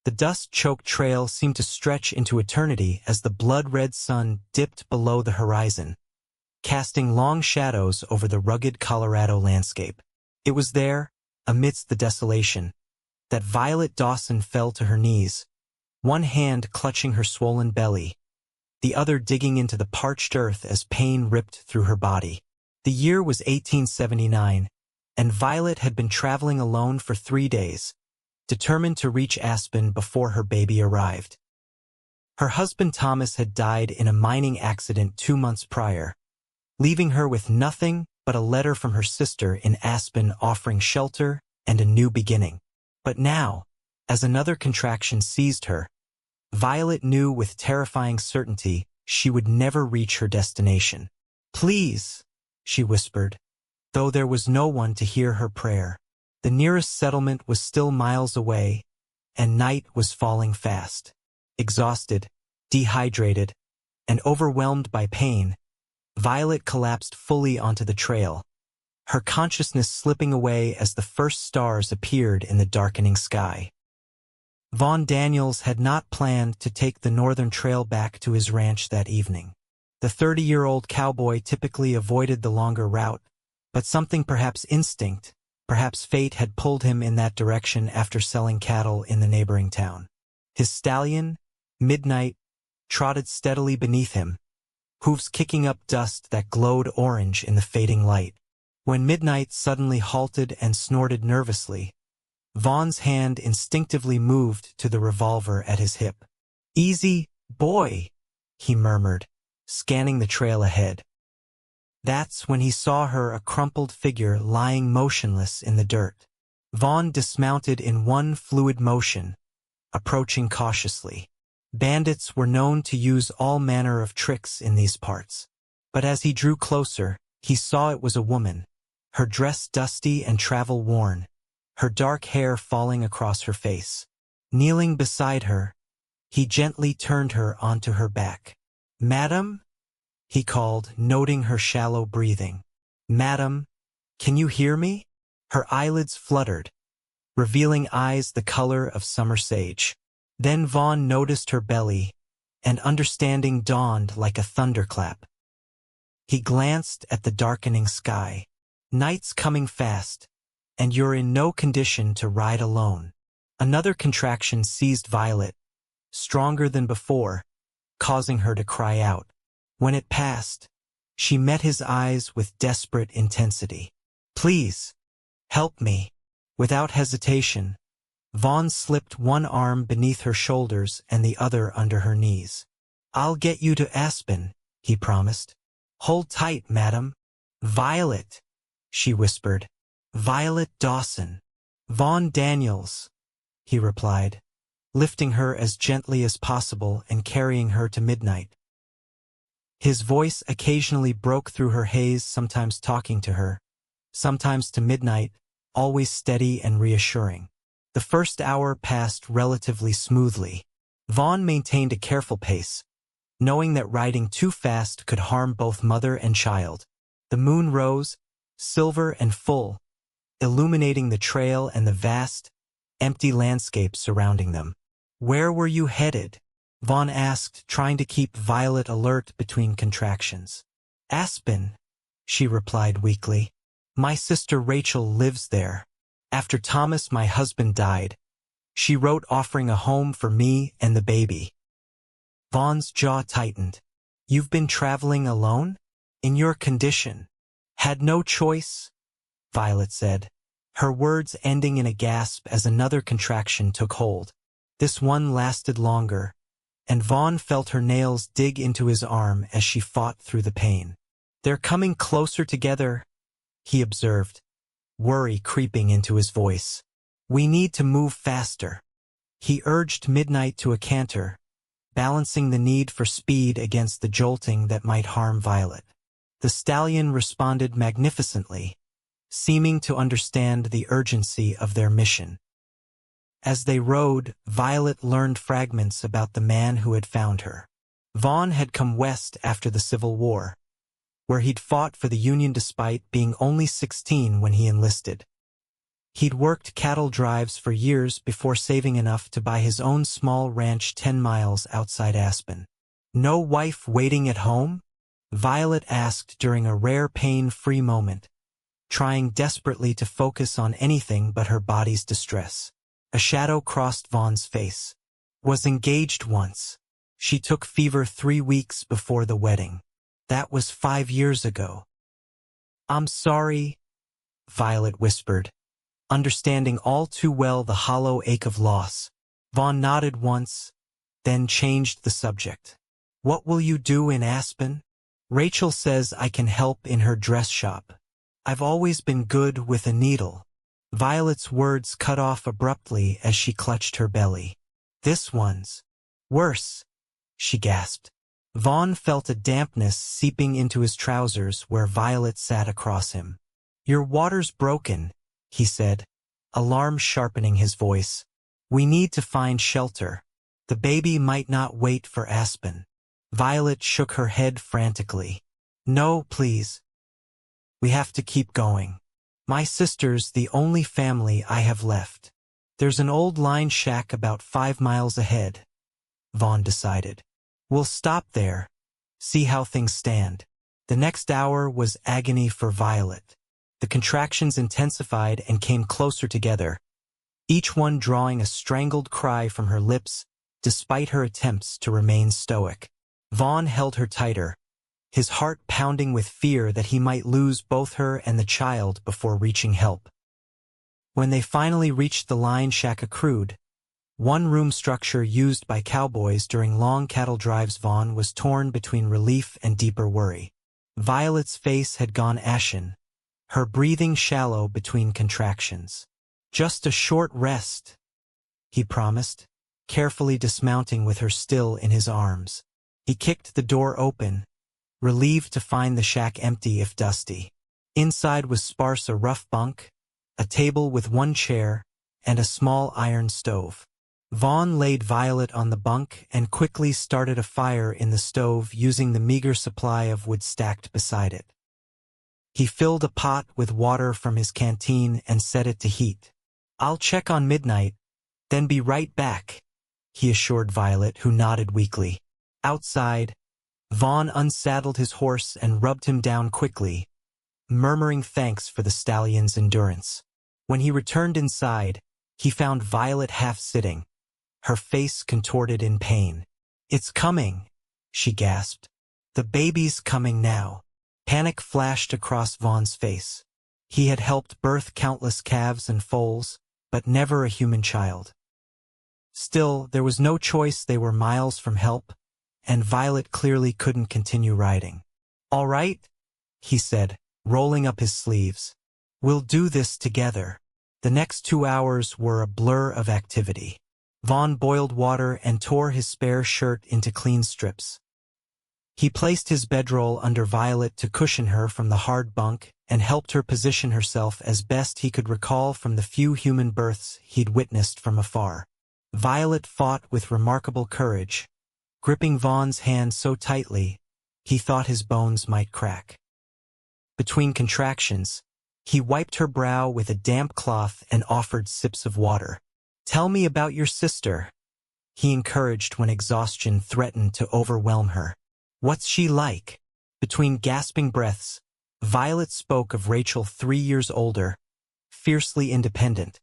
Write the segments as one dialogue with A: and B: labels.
A: The dust-choked trail seemed to stretch into eternity as the blood-red sun dipped below the horizon, casting long shadows over the rugged Colorado landscape. It was there, amidst the desolation, that Violet Dawson fell to her knees, one hand clutching her swollen belly, the other digging into the parched earth as pain ripped through her body. The year was 1879, and Violet had been traveling alone for 3 days, determined to reach Aspen before her baby arrived. Her husband Thomas had died in a mining accident 2 months prior, leaving her with nothing but a letter from her sister in Aspen offering shelter and a new beginning. But now, as another contraction seized her, Violet knew with terrifying certainty she would never reach her destination. "Please," she whispered, though there was no one to hear her prayer. The nearest settlement was still miles away, and night was falling fast. Exhausted, dehydrated, and overwhelmed by pain, Violet collapsed fully onto the trail, her consciousness slipping away as the first stars appeared in the darkening sky. Vaughn Daniels had not planned to take the northern trail back to his ranch that evening. The 30-year-old cowboy typically avoided the longer route, but something, perhaps instinct, perhaps fate, had pulled him in that direction after selling cattle in the neighboring town. His stallion, Midnight, trotted steadily beneath him, hooves kicking up dust that glowed orange in the fading light. When Midnight suddenly halted and snorted nervously, Vaughn's hand instinctively moved to the revolver at his hip. "Easy, boy," he murmured, scanning the trail ahead. That's when he saw her, a crumpled figure lying motionless in the dirt. Vaughn dismounted in one fluid motion, approaching cautiously. Bandits were known to use all manner of tricks in these parts. But as he drew closer, he saw it was a woman, her dress dusty and travel-worn, her dark hair falling across her face. Kneeling beside her, he gently turned her onto her back. "Madam?" he called, noting her shallow breathing. "Madam, can you hear me?" Her eyelids fluttered, revealing eyes the color of summer sage. Then Vaughn noticed her belly, and understanding dawned like a thunderclap. He glanced at the darkening sky. "Night's coming fast, and you're in no condition to ride alone." Another contraction seized Violet, stronger than before, causing her to cry out. When it passed, she met his eyes with desperate intensity. "Please, help me." Without hesitation, Vaughn slipped one arm beneath her shoulders and the other under her knees. "I'll get you to Aspen," he promised. "Hold tight, madam." "Violet," she whispered. "Violet Dawson." "Vaughn Daniels," he replied, lifting her as gently as possible and carrying her to Midnight. His voice occasionally broke through her haze, sometimes talking to her, sometimes to Midnight, always steady and reassuring. The first hour passed relatively smoothly. Vaughn maintained a careful pace, knowing that riding too fast could harm both mother and child. The moon rose, silver and full, illuminating the trail and the vast, empty landscape surrounding them. "Where were you headed?" Vaughn asked, trying to keep Violet alert between contractions. "Aspen," she replied weakly. "My sister Rachel lives there. After Thomas, my husband, died, she wrote offering a home for me and the baby." Vaughn's jaw tightened. "You've been traveling alone? In your condition?" "Had no choice," Violet said, her words ending in a gasp as another contraction took hold. This one lasted longer, and Vaughn felt her nails dig into his arm as she fought through the pain. "They're coming closer together," he observed, worry creeping into his voice. "We need to move faster." He urged Midnight to a canter, balancing the need for speed against the jolting that might harm Violet. The stallion responded magnificently, seeming to understand the urgency of their mission. As they rode, Violet learned fragments about the man who had found her. Vaughn had come west after the Civil War, where he'd fought for the Union despite being only 16 when he enlisted. He'd worked cattle drives for years before saving enough to buy his own small ranch 10 miles outside Aspen. "No wife waiting at home?" Violet asked during a rare pain-free moment, trying desperately to focus on anything but her body's distress. A shadow crossed Vaughn's face. "Was engaged once. She took fever 3 weeks before the wedding. That was 5 years ago." "I'm sorry," Violet whispered, understanding all too well the hollow ache of loss. Vaughn nodded once, then changed the subject. "What will you do in Aspen?" "Rachel says I can help in her dress shop. I've always been good with a needle." Violet's words cut off abruptly as she clutched her belly. "This one's worse," she gasped. Vaughn felt a dampness seeping into his trousers where Violet sat across him. "Your water's broken," he said, alarm sharpening his voice. "We need to find shelter. The baby might not wait for Aspen." Violet shook her head frantically. "No, please. We have to keep going. My sister's the only family I have left." "There's an old line shack about 5 miles ahead," Vaughn decided. "We'll stop there, see how things stand." The next hour was agony for Violet. The contractions intensified and came closer together, each one drawing a strangled cry from her lips despite her attempts to remain stoic. Vaughn held her tighter, his heart pounding with fear that he might lose both her and the child before reaching help. When they finally reached the line shack, a crude, one-room structure used by cowboys during long cattle drives, Vaughn was torn between relief and deeper worry. Violet's face had gone ashen, her breathing shallow between contractions. "Just a short rest," he promised, carefully dismounting with her still in his arms. He kicked the door open, relieved to find the shack empty if dusty. Inside was sparse: a rough bunk, a table with one chair, and a small iron stove. Vaughn laid Violet on the bunk and quickly started a fire in the stove using the meager supply of wood stacked beside it. He filled a pot with water from his canteen and set it to heat. "I'll check on midnight, then be right back," he assured Violet, who nodded weakly. Outside, Vaughn unsaddled his horse and rubbed him down quickly, murmuring thanks for the stallion's endurance. When he returned inside, he found Violet half-sitting, her face contorted in pain. "It's coming," she gasped. "The baby's coming now." Panic flashed across Vaughn's face. He had helped birth countless calves and foals, but never a human child. Still, there was no choice. They were miles from help, and Violet clearly couldn't continue riding. "All right," he said, rolling up his sleeves. "We'll do this together." The next 2 hours were a blur of activity. Vaughn boiled water and tore his spare shirt into clean strips. He placed his bedroll under Violet to cushion her from the hard bunk and helped her position herself as best he could recall from the few human births he'd witnessed from afar. Violet fought with remarkable courage, gripping Vaughn's hand so tightly he thought his bones might crack. Between contractions, he wiped her brow with a damp cloth and offered sips of water. "Tell me about your sister," he encouraged when exhaustion threatened to overwhelm her. "What's she like?" Between gasping breaths, Violet spoke of Rachel, 3 years older, fiercely independent,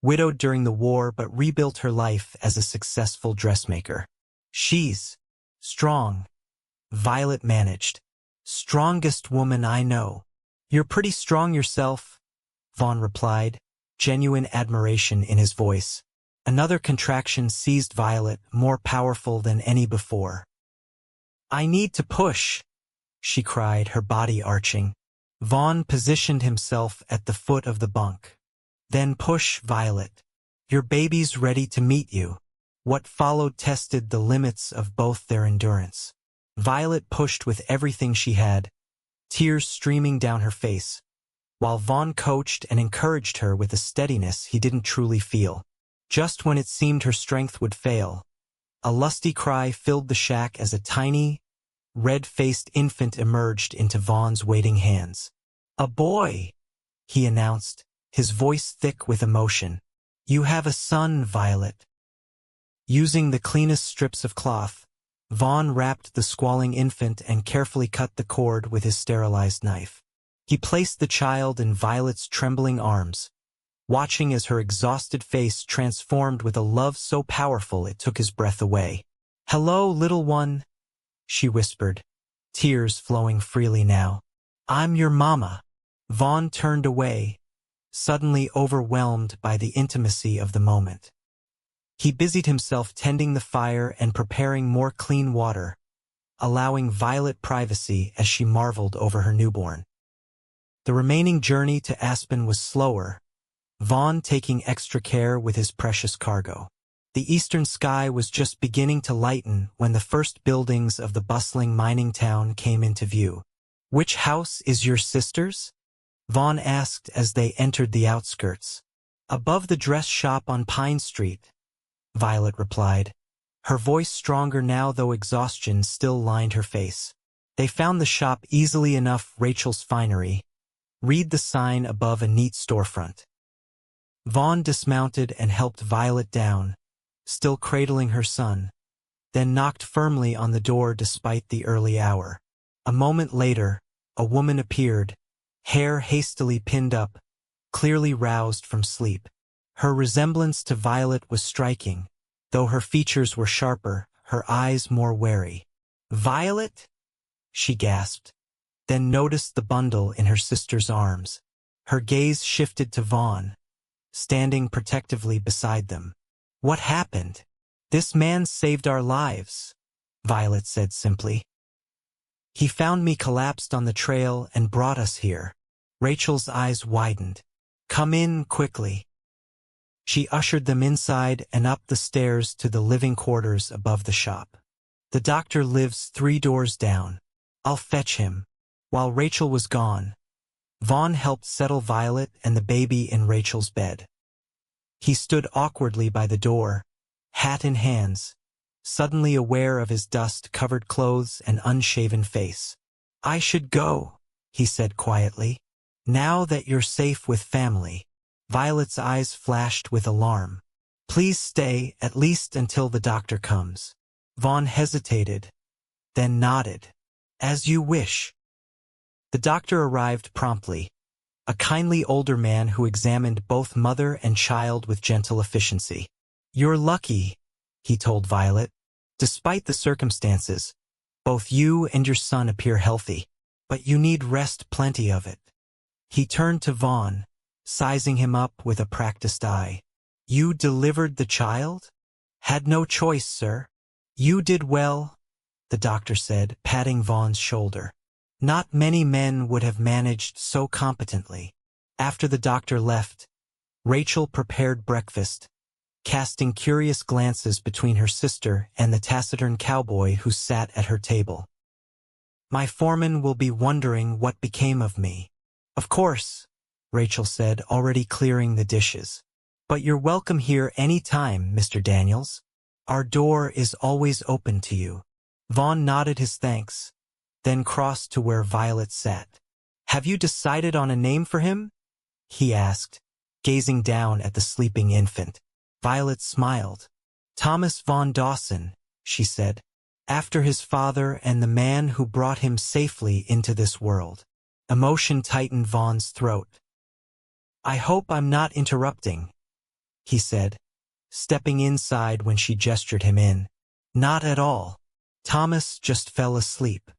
A: widowed during the war but rebuilt her life as a successful dressmaker. "She's strong," Violet managed. "Strongest woman I know." "You're pretty strong yourself," Vaughn replied, genuine admiration in his voice. Another contraction seized Violet, more powerful than any before. "I need to push," she cried, her body arching. Vaughn positioned himself at the foot of the bunk. "Then push, Violet. Your baby's ready to meet you." What followed tested the limits of both their endurance. Violet pushed with everything she had, tears streaming down her face, while Vaughn coached and encouraged her with a steadiness he didn't truly feel. Just when it seemed her strength would fail, a lusty cry filled the shack as a tiny, red-faced infant emerged into Vaughn's waiting hands. "A boy," he announced, his voice thick with emotion. "You have a son, Violet." Using the cleanest strips of cloth, Vaughn wrapped the squalling infant and carefully cut the cord with his sterilized knife. He placed the child in Violet's trembling arms, watching as her exhausted face transformed with a love so powerful it took his breath away. "Hello, little one," she whispered, tears flowing freely now. "I'm your mama." Vaughn turned away, suddenly overwhelmed by the intimacy of the moment. He busied himself tending the fire and preparing more clean water, allowing Violet privacy as she marveled over her newborn. The remaining journey to Aspen was slower, Vaughn taking extra care with his precious cargo. The eastern sky was just beginning to lighten when the first buildings of the bustling mining town came into view. "Which house is your sister's?" Vaughn asked as they entered the outskirts. "Above the dress shop on Pine Street," Violet replied, her voice stronger now though exhaustion still lined her face. They found the shop easily enough. Rachel's Finery. Read the sign above a neat storefront. Vaughn dismounted and helped Violet down, still cradling her son, then knocked firmly on the door despite the early hour. A moment later, a woman appeared, hair hastily pinned up, clearly roused from sleep. Her resemblance to Violet was striking, though her features were sharper, her eyes more wary. "Violet?" she gasped, then noticed the bundle in her sister's arms. Her gaze shifted to Vaughn, standing protectively beside them. "What happened?" "This man saved our lives," Violet said simply. "He found me collapsed on the trail and brought us here." Rachel's eyes widened. "Come in quickly." She ushered them inside and up the stairs to the living quarters above the shop. "The doctor lives 3 doors down. I'll fetch him." While Rachel was gone, Vaughn helped settle Violet and the baby in Rachel's bed. He stood awkwardly by the door, hat in hands, suddenly aware of his dust-covered clothes and unshaven face. "I should go," he said quietly. "Now that you're safe with family." Violet's eyes flashed with alarm. "Please stay, at least until the doctor comes." Vaughn hesitated, then nodded. "As you wish." The doctor arrived promptly, a kindly older man who examined both mother and child with gentle efficiency. "You're lucky," he told Violet. "Despite the circumstances, both you and your son appear healthy, but you need rest, plenty of it." He turned to Vaughn, sizing him up with a practiced eye. "You delivered the child?" "Had no choice, sir." "You did well," the doctor said, patting Vaughn's shoulder. "Not many men would have managed so competently." After the doctor left, Rachel prepared breakfast, casting curious glances between her sister and the taciturn cowboy who sat at her table. "My foreman will be wondering what became of me." "Of course," Rachel said, already clearing the dishes. "But you're welcome here any time, Mr. Daniels. Our door is always open to you." Vaughn nodded his thanks, then crossed to where Violet sat. "Have you decided on a name for him?" he asked, gazing down at the sleeping infant. Violet smiled. "Thomas Vaughn Dawson," she said, "after his father and the man who brought him safely into this world." Emotion tightened Vaughn's throat. "I hope I'm not interrupting," he said, stepping inside when she gestured him in. "Not at all. Thomas just fell asleep."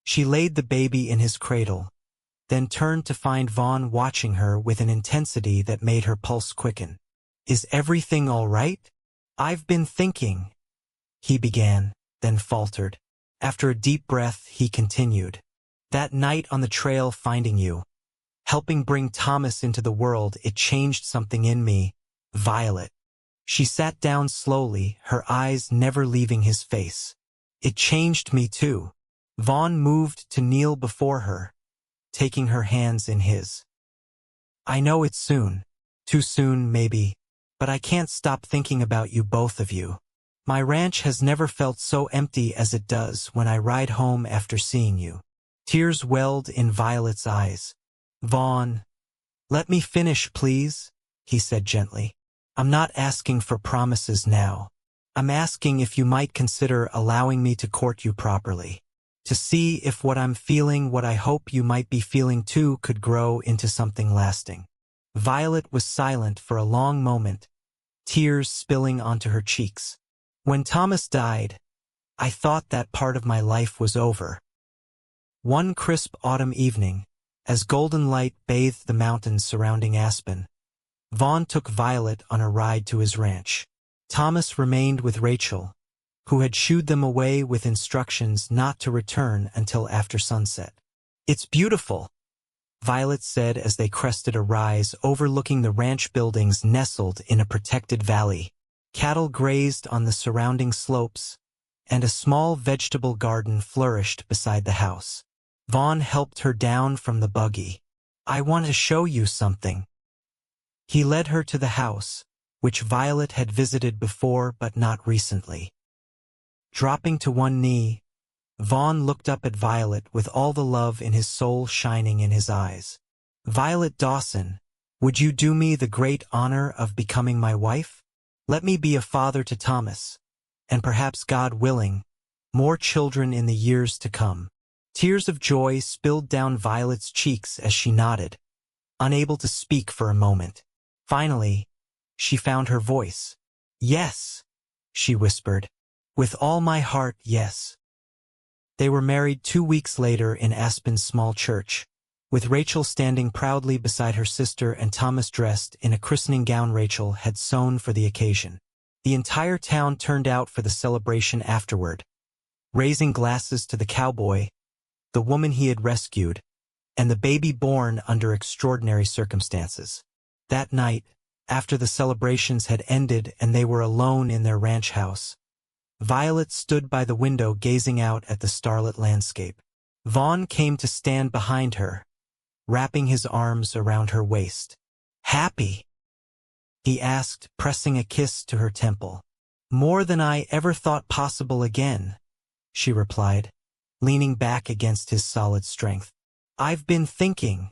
A: She laid the baby in his cradle, then turned to find Vaughn watching her with an intensity that made her pulse quicken. "Is everything all right?" "I've been thinking," he began, then faltered. After a deep breath, he continued. "That night on the trail finding you, helping bring Thomas into the world, it changed something in me, Violet." She sat down slowly, her eyes never leaving his face. "It changed me too." Vaughn moved to kneel before her, taking her hands in his. "I know it's soon. Too soon, maybe. But I can't stop thinking about you, both of you. My ranch has never felt so empty as it does when I ride home after seeing you." Tears welled in Violet's eyes. "Vaughn, "Let me finish, please," he said gently. "I'm not asking for promises now. I'm asking if you might consider allowing me to court you properly. To see if what I'm feeling, what I hope you might be feeling too, could grow into something lasting." Violet was silent for a long moment, tears spilling onto her cheeks. "When Thomas died, I thought that part of my life was over." One crisp autumn evening, as golden light bathed the mountains surrounding Aspen, Vaughn took Violet on a ride to his ranch. Thomas remained with Rachel, who had shooed them away with instructions not to return until after sunset. "It's beautiful," Violet said as they crested a rise overlooking the ranch buildings nestled in a protected valley. Cattle grazed on the surrounding slopes, and a small vegetable garden flourished beside the house. Vaughn helped her down from the buggy. "I want to show you something." He led her to the house, which Violet had visited before but not recently. Dropping to one knee, Vaughn looked up at Violet with all the love in his soul shining in his eyes. "Violet Dawson, would you do me the great honor of becoming my wife? Let me be a father to Thomas, and perhaps, God willing, more children in the years to come." Tears of joy spilled down Violet's cheeks as she nodded, unable to speak for a moment. Finally, she found her voice. "Yes," she whispered. "With all my heart, yes." They were married 2 weeks later in Aspen's small church, with Rachel standing proudly beside her sister and Thomas dressed in a christening gown Rachel had sewn for the occasion. The entire town turned out for the celebration afterward, raising glasses to the cowboy, the woman he had rescued, and the baby born under extraordinary circumstances. That night, after the celebrations had ended and they were alone in their ranch house, Violet stood by the window gazing out at the starlit landscape. Vaughn came to stand behind her, wrapping his arms around her waist. "Happy?" he asked, pressing a kiss to her temple. "More than I ever thought possible again," she replied, leaning back against his solid strength. "I've been thinking,"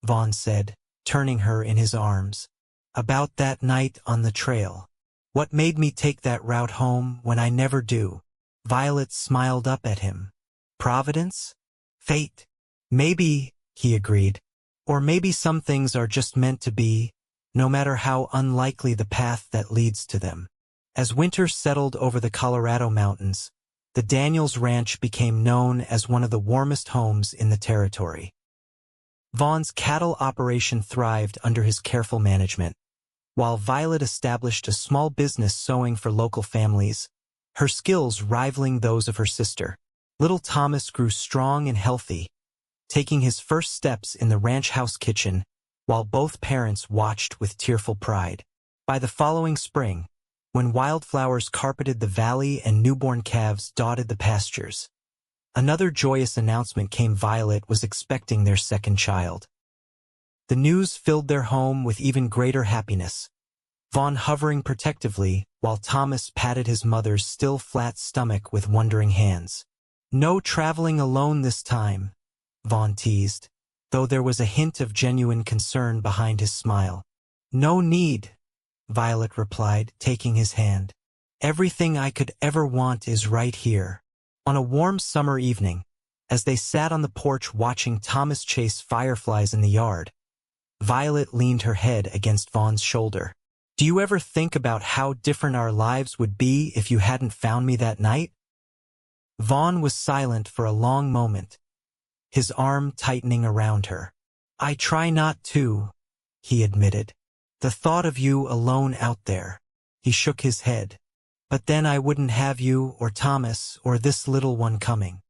A: Vaughn said, turning her in his arms, "about that night on the trail. What made me take that route home when I never do?" Violet smiled up at him. "Providence? Fate? Maybe," he agreed. "Or maybe some things are just meant to be, no matter how unlikely the path that leads to them." As winter settled over the Colorado mountains, the Daniels Ranch became known as one of the warmest homes in the territory. Vaughn's cattle operation thrived under his careful management, while Violet established a small business sewing for local families, her skills rivaling those of her sister. Little Thomas grew strong and healthy, taking his first steps in the ranch house kitchen, while both parents watched with tearful pride. By the following spring, when wildflowers carpeted the valley and newborn calves dotted the pastures, another joyous announcement came: Violet was expecting their second child. The news filled their home with even greater happiness, Vaughn hovering protectively while Thomas patted his mother's still flat stomach with wondering hands. "No traveling alone this time," Vaughn teased, though there was a hint of genuine concern behind his smile. "No need," Violet replied, taking his hand. "Everything I could ever want is right here." On a warm summer evening, as they sat on the porch watching Thomas chase fireflies in the yard, Violet leaned her head against Vaughn's shoulder. "Do you ever think about how different our lives would be if you hadn't found me that night?" Vaughn was silent for a long moment, his arm tightening around her. "I try not to," he admitted. "The thought of you alone out there." He shook his head. "But then I wouldn't have you or Thomas or this little one coming."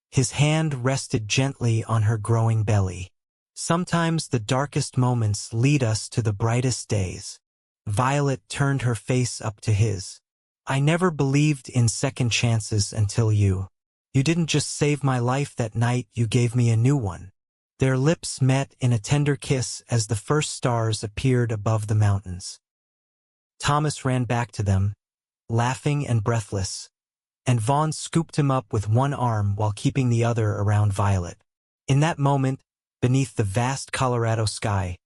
A: His hand rested gently on her growing belly. "Sometimes the darkest moments lead us to the brightest days." Violet turned her face up to his. "I never believed in second chances until you. You didn't just save my life that night, you gave me a new one." Their lips met in a tender kiss as the first stars appeared above the mountains. Thomas ran back to them, laughing and breathless, and Vaughn scooped him up with one arm while keeping the other around Violet. In that moment, beneath the vast Colorado sky,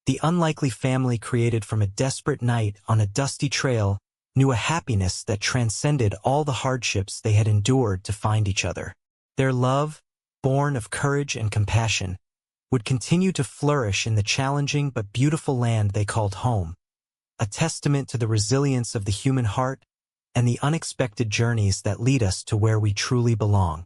A: The unlikely family created from a desperate night on a dusty trail knew a happiness that transcended all the hardships they had endured to find each other. Their love, born of courage and compassion, would continue to flourish in the challenging but beautiful land they called home, a testament to the resilience of the human heart and the unexpected journeys that lead us to where we truly belong.